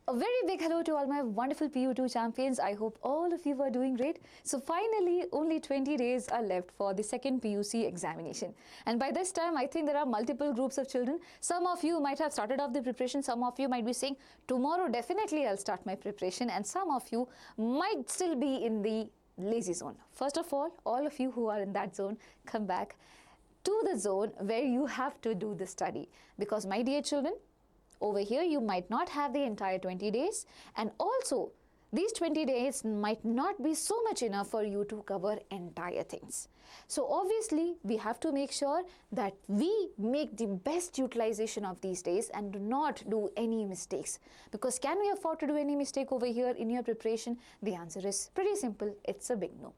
A very big hello to all my wonderful PU2 champions. I hope all of you are doing great. So finally, only 20 days are left for the second PUC examination. And by this time, I think there are multiple groups of children. Some of you might have started off the preparation. Some of you might be saying, tomorrow definitely I'll start my preparation. And some of you might still be in the lazy zone. First of all of you who are in that zone, come back to the zone where you have to do the study. Because my dear children, over here you might not have the entire 20 days, and also these 20 days might not be so much enough for you to cover entire things. So obviously we have to make sure that we make the best utilization of these days and do not do any mistakes. Because can we afford to do any mistake over here in your preparation? The answer is pretty simple. It's a big no.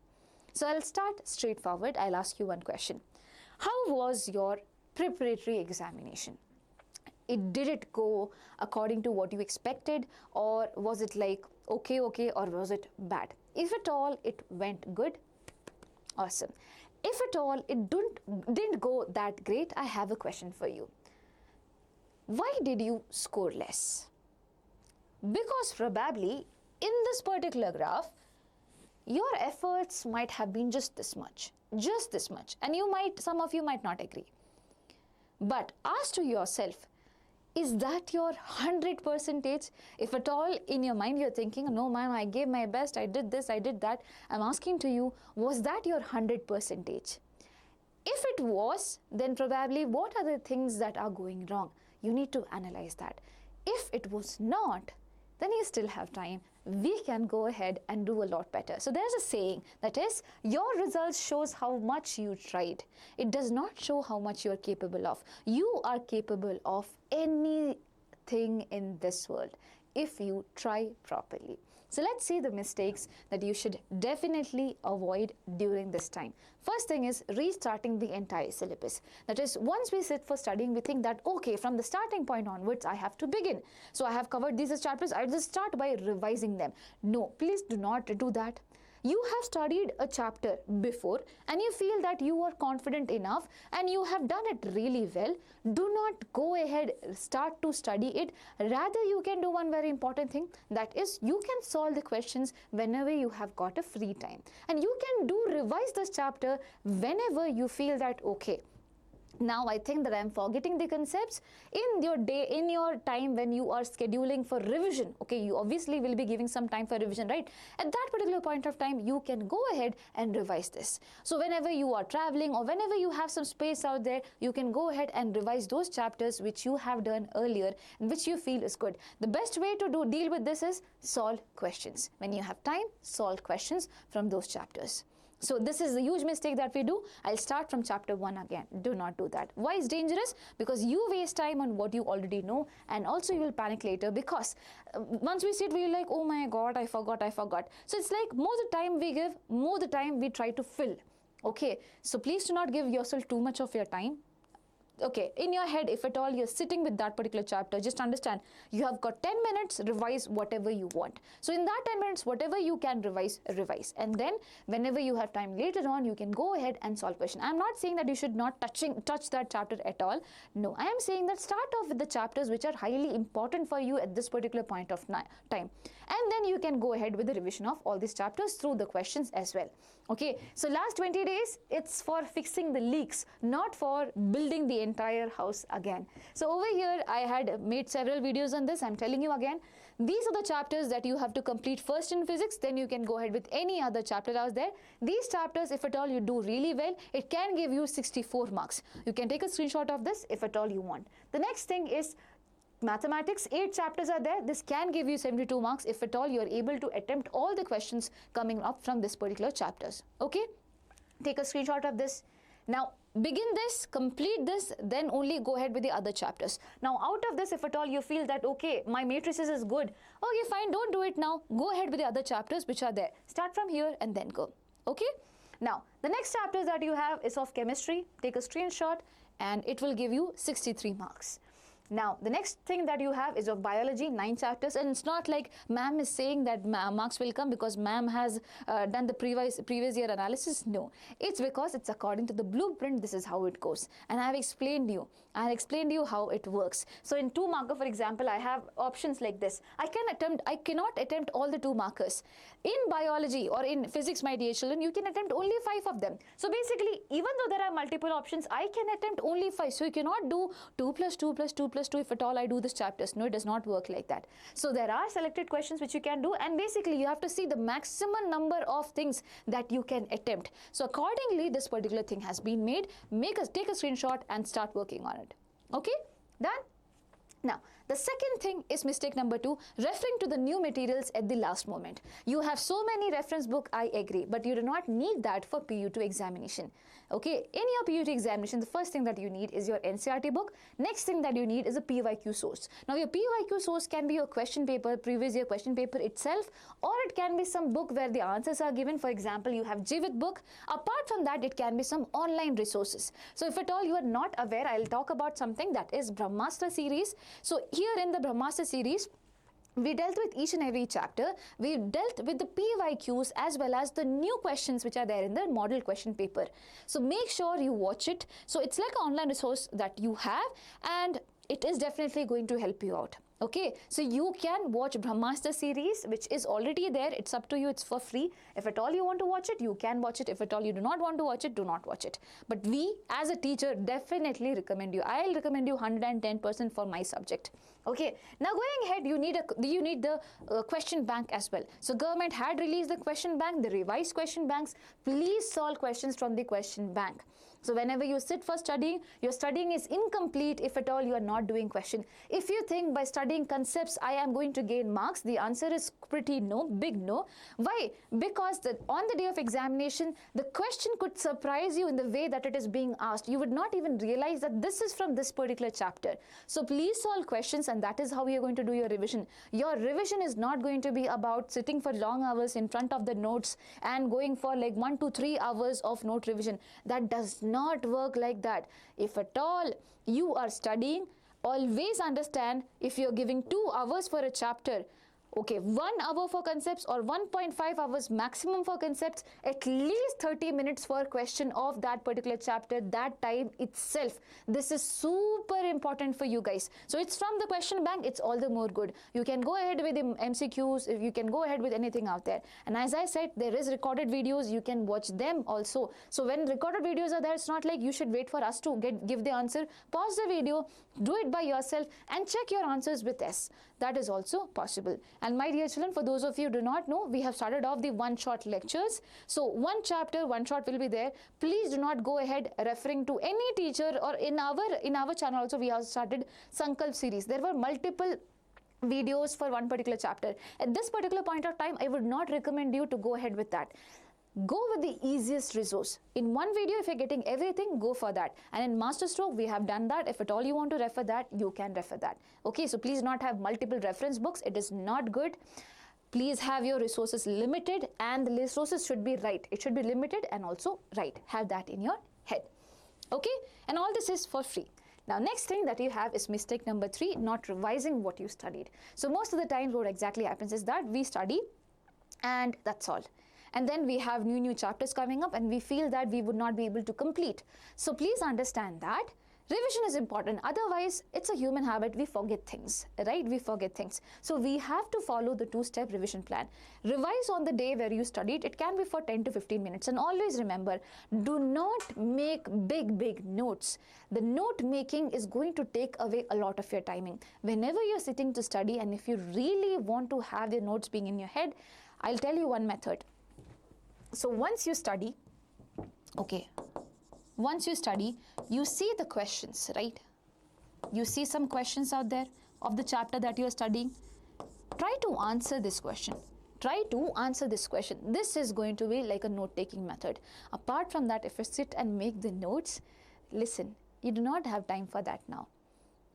So I'll start straightforward. I'll ask you one question. How was your preparatory examination? Did it go according to what you expected, or was it like okay, or was it bad? If at all it went good, awesome. If at all it didn't go that great, I have a question for you. Why did you score less? Because probably in this particular graph, your efforts might have been just this much, and some of you might not agree. But ask to yourself, is that your 100%? If at all in your mind you're thinking, no ma'am, I gave my best, I did this, I did that, I'm asking to you, was that your 100%? If it was, then probably what are the things that are going wrong? You need to analyze that. If it was not, then you still have time. We can go ahead and do a lot better. So there's a saying that is, your results shows how much you tried. It does not show how much you are capable of. You are capable of anything in this world if you try properly. So let's see the mistakes that you should definitely avoid during this time. First thing is restarting the entire syllabus. That is, once we sit for studying, we think that okay, from the starting point onwards I have to begin. So I have covered these chapters, I'll just start by revising them. No, please do not do that. You have studied a chapter before and you feel that you are confident enough and you have done it really well. Do not go ahead, start to study it. Rather, you can do one very important thing, that is, you can solve the questions whenever you have got a free time. And you can revise this chapter whenever you feel that okay, now I think that I am forgetting the concepts. In your time when you are scheduling for revision, okay, you obviously will be giving some time for revision, right? At that particular point of time, you can go ahead and revise this. So whenever you are traveling or whenever you have some space out there, you can go ahead and revise those chapters which you have done earlier and which you feel is good. The best way to deal with this is solve questions. When you have time, solve questions from those chapters. So this is a huge mistake that we do. I'll start from chapter 1 again. Do not do that. Why is dangerous? Because you waste time on what you already know, and also you will panic later because once we sit, we're like, oh my God, I forgot. So it's like more the time we give, more the time we try to fill. Okay, so please do not give yourself too much of your time. Okay, in your head, if at all you're sitting with that particular chapter, just understand you have got 10 minutes, revise whatever you want. So in that 10 minutes, whatever you can revise. And then whenever you have time later on, you can go ahead and solve question. I'm not saying that you should not touch that chapter at all. No, I am saying that start off with the chapters which are highly important for you at this particular point of time. And then you can go ahead with the revision of all these chapters through the questions as well. Okay, so last 20 days, it's for fixing the leaks, not for building the entire house again. So over here I had made several videos on this. I'm telling you again, these are the chapters that you have to complete first in physics, then you can go ahead with any other chapter out there. These chapters, if at all you do really well, it can give you 64 marks. You can take a screenshot of this if at all you want. The next thing is mathematics. 8 chapters are there. This can give you 72 marks if at all you are able to attempt all the questions coming up from this particular chapters. Okay, take a screenshot of this. Now begin this, complete this, then only go ahead with the other chapters. Now out of this, if at all you feel that okay, my matrices is good, okay fine, don't do it now, go ahead with the other chapters which are there. Start from here and then go. Okay, now the next chapters that you have is of chemistry. Take a screenshot and it will give you 63 marks. Now, the next thing that you have is of biology, 9 chapters, and it's not like ma'am is saying that marks will come because ma'am has done the previous year analysis. No, it's because it's according to the blueprint. This is how it goes, and I have explained you. How it works. So in 2 marker, for example, I have options like this. I cannot attempt all the 2 markers. In biology or in physics, my dear children, you can attempt only 5 of them. So basically, even though there are multiple options, I can attempt only 5. So you cannot do 2 plus 2 plus 2 plus 2 if at all I do this chapters. No, it does not work like that. So there are selected questions which you can do, and basically you have to see the maximum number of things that you can attempt. So accordingly, this particular thing has been made. Take a screenshot and start working on it. Okay, done? Now, the second thing is mistake number 2, referring to the new materials at the last moment. You have so many reference book, I agree, but you do not need that for PU2 examination. Okay, in your PU2 examination, the first thing that you need is your NCERT book. Next thing that you need is a PYQ source. Now, your PYQ source can be your question paper, previous year question paper itself, or it can be some book where the answers are given. For example, you have Jivit book. Apart from that, it can be some online resources. So, if at all you are not aware, I'll talk about something that is Brahmastra series. So, here in the Brahmastra series, we dealt with each and every chapter. We dealt with the PYQs as well as the new questions which are there in the model question paper. So make sure you watch it. So it's like an online resource that you have, and it is definitely going to help you out. Okay, so you can watch Brahmastra series, which is already there. It's up to you. It's for free. If at all you want to watch it, you can watch it. If at all you do not want to watch it, do not watch it. But we, as a teacher, definitely recommend you. I'll recommend you 110% for my subject. Okay, now going ahead, you need the question bank as well. So government had released the question bank, the revised question banks. Please solve questions from the question bank. So whenever you sit for studying, your studying is incomplete if at all you are not doing question. If you think by studying concepts I am going to gain marks, the answer is pretty no, big no. Why? Because on the day of examination, the question could surprise you in the way that it is being asked. You would not even realize that this is from this particular chapter. So please solve questions, and that is how you are going to do your revision. Your revision is not going to be about sitting for long hours in front of the notes and going for like 1 to 3 hours of note revision. That does not work like that. If at all you are studying, always understand, if you're giving 2 hours for a chapter, okay, 1 hour for concepts or 1.5 hours maximum for concepts, at least 30 minutes for question of that particular chapter, that time itself. This is super important for you guys. So it's from the question bank, it's all the more good. You can go ahead with the MCQs, if you can go ahead with anything out there. And as I said, there is recorded videos, you can watch them also. So when recorded videos are there, it's not like you should wait for us to give the answer. Pause the video, do it by yourself and check your answers with us. That is also possible. And my dear children, for those of you who do not know, we have started off the one-shot lectures. So one chapter, one shot will be there. Please do not go ahead referring to any teacher, or in our channel also we have started Sankalp series. There were multiple videos for one particular chapter. At this particular point of time, I would not recommend you to go ahead with that. Go with the easiest resource. In one video, if you're getting everything, go for that. And in Masterstroke, we have done that. If at all you want to refer that, you can refer that. Okay, so please not have multiple reference books. It is not good. Please have your resources limited, and the resources should be right. It should be limited and also right. Have that in your head. Okay, and all this is for free. Now, next thing that you have is mistake number 3, not revising what you studied. So most of the time, what exactly happens is that we study and that's all. And then we have new chapters coming up and we feel that we would not be able to complete. So please understand that revision is important. Otherwise, it's a human habit. We forget things, right? We forget things. So we have to follow the 2-step revision plan. Revise on the day where you studied. It can be for 10 to 15 minutes. And always remember, do not make big notes. The note making is going to take away a lot of your timing. Whenever you're sitting to study, and if you really want to have the notes being in your head, I'll tell you one method. So once you study, you see the questions, right? You see some questions out there of the chapter that you are studying. Try to answer this question. This is going to be like a note-taking method. Apart from that, if you sit and make the notes, listen, you do not have time for that now.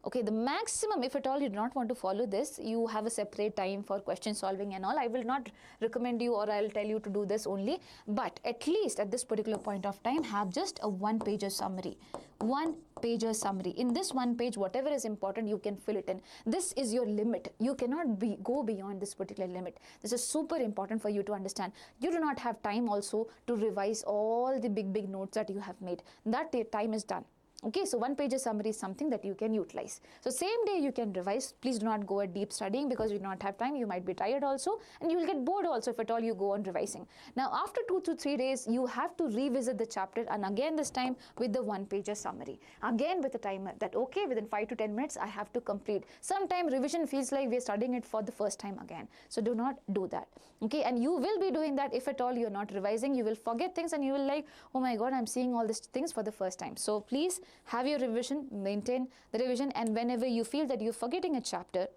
Okay, the maximum, if at all you do not want to follow this, you have a separate time for question solving and all. I will not recommend you, or I'll tell you to do this only, but at least at this particular point of time, have just a one-pager summary. One-pager summary. In this one page, whatever is important, you can fill it in. This is your limit. You cannot go beyond this particular limit. This is super important for you to understand. You do not have time also to revise all the big notes that you have made. That time is done. Okay, so one-page summary is something that you can utilize. So same day you can revise. Please do not go at deep studying because you do not have time. You might be tired also, and you will get bored also if at all you go on revising. Now after 2 to 3 days, you have to revisit the chapter, and again this time with the one-page summary. Again with a timer that, okay, within 5 to 10 minutes I have to complete. Sometime revision feels like we are studying it for the first time again. So do not do that. Okay, and you will be doing that if at all you are not revising. You will forget things and you will like, oh my God, I'm seeing all these things for the first time. So please have your revision, maintain the revision, and whenever you feel that you're forgetting a chapter,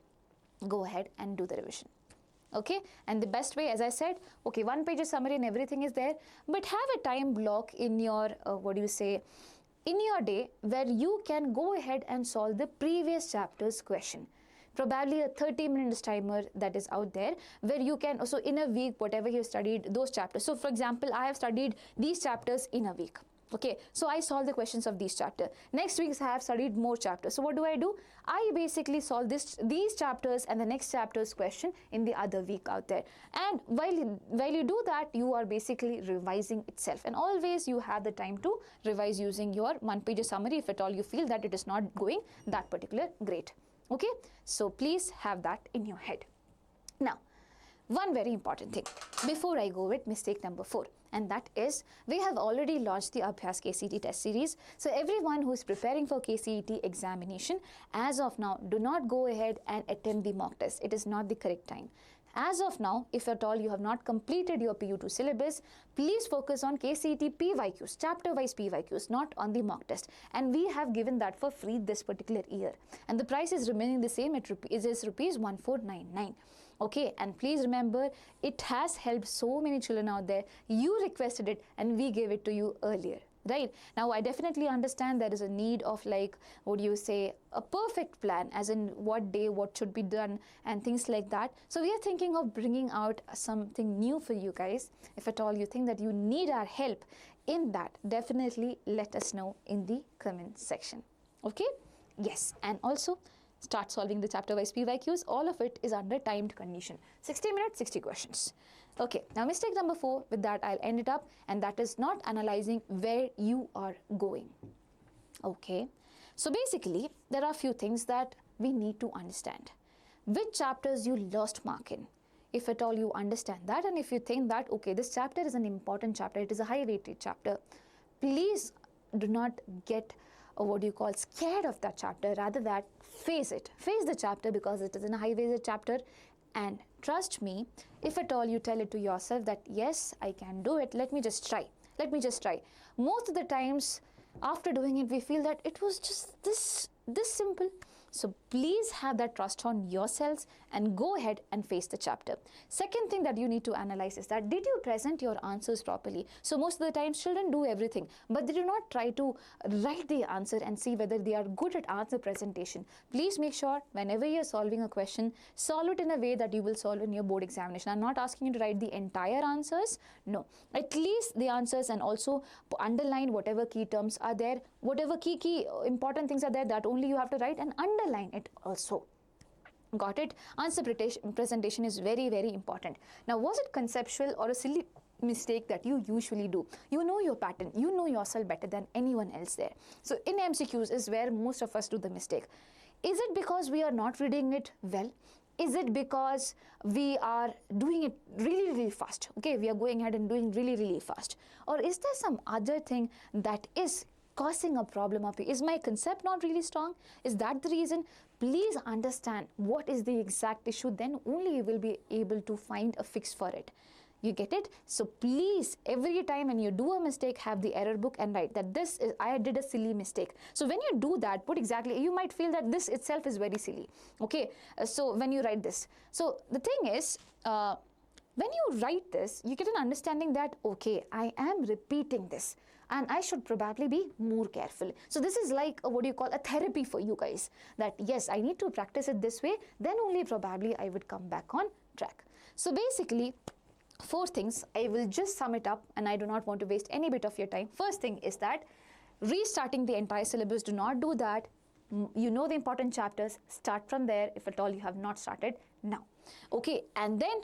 go ahead and do the revision. Okay, and the best way, as I said, okay, one-page summary and everything is there, but have a time block in your, in your day where you can go ahead and solve the previous chapter's question. Probably a 30-minute timer that is out there where you can also in a week, whatever you studied, those chapters. So for example, I have studied these chapters in a week. Okay, so I solve the questions of these chapters. Next week I have studied more chapters. So what do? I basically solve these chapters and the next chapter's question in the other week out there. And while you do that, you are basically revising itself. And always you have the time to revise using your one-page summary if at all you feel that it is not going that particular great. Okay, so please have that in your head. Now, one very important thing before I go with mistake number 4, and that is we have already launched the ABHYAS KCET test series. So everyone who is preparing for KCET examination, as of now, do not go ahead and attempt the mock test. It is not the correct time. As of now, if at all you have not completed your PU2 syllabus, please focus on KCET PYQs, chapter-wise PYQs, not on the mock test. And we have given that for free this particular year. And the price is remaining the same. It is rupees 1499. Okay, and please remember, it has helped so many children out there. You requested it and we gave it to you earlier. Right? Now, I definitely understand there is a need of a perfect plan, as in what day, what should be done and things like that. So we are thinking of bringing out something new for you guys. If at all you think that you need our help in that, definitely let us know in the comment section. Okay? Yes, and also start solving the chapter-wise PYQs. All of it is under timed condition. 60 minutes, 60 questions. Okay, now mistake number 4, with that I'll end it up, and that is not analyzing where you are going. Okay, so basically there are a few things that we need to understand. Which chapters you lost mark in, if at all you understand that, and if you think that, okay, this chapter is an important chapter, it is a high-weightage chapter, please do not get scared of that chapter. Rather that face it. Face the chapter because it is a high-weightage chapter. And trust me, if at all you tell it to yourself that, yes, I can do it, let me just try. Most of the times after doing it, we feel that it was just this simple. So please have that trust on yourselves and go ahead and face the chapter. Second thing that you need to analyze is that, did you present your answers properly? So most of the time children do everything, but they do not try to write the answer and see whether they are good at answer presentation. Please make sure whenever you are solving a question, solve it in a way that you will solve in your board examination. I'm not asking you to write the entire answers. No, at least the answers, and also underline whatever key terms are there, whatever key important things are there, that only you have to write and underline it also. Got it? Answer presentation is very, very important. Now, was it conceptual or a silly mistake that you usually do? You know your pattern, you know yourself better than anyone else there. So in MCQs is where most of us do the mistake. Is it because we are not reading it well? Is it because we are doing it really, really fast? Okay, we are going ahead and doing really, really fast. Or is there some other thing that is causing a problem up here? Is my concept not really strong? Is that the reason? Please understand what is the exact issue, then only you will be able to find a fix for it. You get it? So please, every time when you do a mistake, have the error book and write that I did a silly mistake. So when you do that, what exactly, you might feel that this itself is very silly. Okay, so when you write this, so the thing is, when you write this, you get an understanding that, okay, I am repeating this. and I should probably be more careful. So this is like what do you call a therapy for you guys, that yes, I need to practice it this way, then only probably I would come back on track. So basically, 4 things, I will just sum it up and I do not want to waste any bit of your time. First thing is that restarting the entire syllabus, do not do that. You know the important chapters, start from there if at all you have not started now. Okay, and then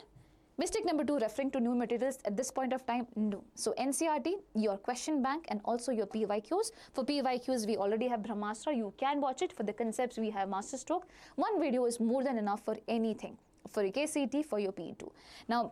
mistake number 2, referring to new materials at this point of time, no. So NCERT, your question bank, and also your PYQs. For PYQs, we already have Brahmastra. You can watch it. For the concepts, we have Masterstroke. One video is more than enough for anything. For your KCET, for your PE2. Now,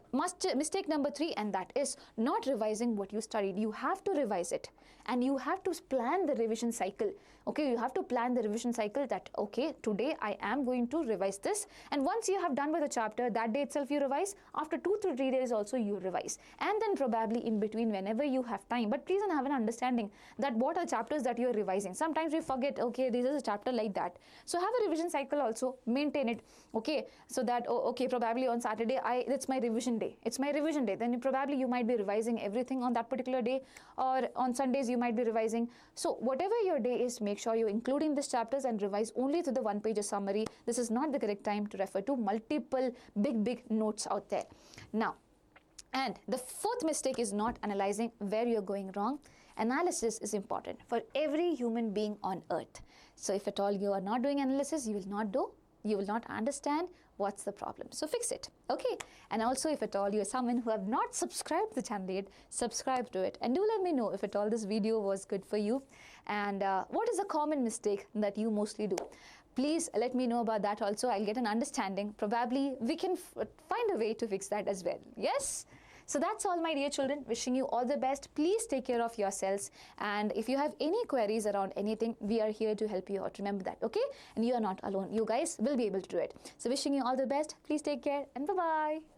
mistake number 3, and that is not revising what you studied. You have to revise it, and you have to plan the revision cycle. Okay, you have to plan the revision cycle that, okay, today I am going to revise this, and once you have done with the chapter, that day itself you revise. After 2 to 3 days also you revise, and then probably in between whenever you have time. But please have an understanding that what are chapters that you are revising. Sometimes we forget, okay, this is a chapter like that. So have a revision cycle also, maintain it, okay, so that, okay, probably on Saturday, it's my revision day. It's my revision day. Then probably you might be revising everything on that particular day, or on Sundays you might be revising. So whatever your day is, make sure you're including these chapters and revise only to the 1-page summary. This is not the correct time to refer to multiple big notes out there. Now, and the 4th mistake is not analyzing where you're going wrong. Analysis is important for every human being on earth. So if at all you are not doing analysis, you will not understand what's the problem. So fix it, okay? And also, if at all you're someone who have not subscribed to the channel yet, subscribe to it, and do let me know if at all this video was good for you, and what is a common mistake that you mostly do. Please let me know about that also. I'll get an understanding. Probably we can find a way to fix that as well. Yes? So that's all, my dear children. Wishing you all the best. Please take care of yourselves. And if you have any queries around anything, we are here to help you out. Remember that, okay? And you are not alone. You guys will be able to do it. So wishing you all the best. Please take care and bye-bye.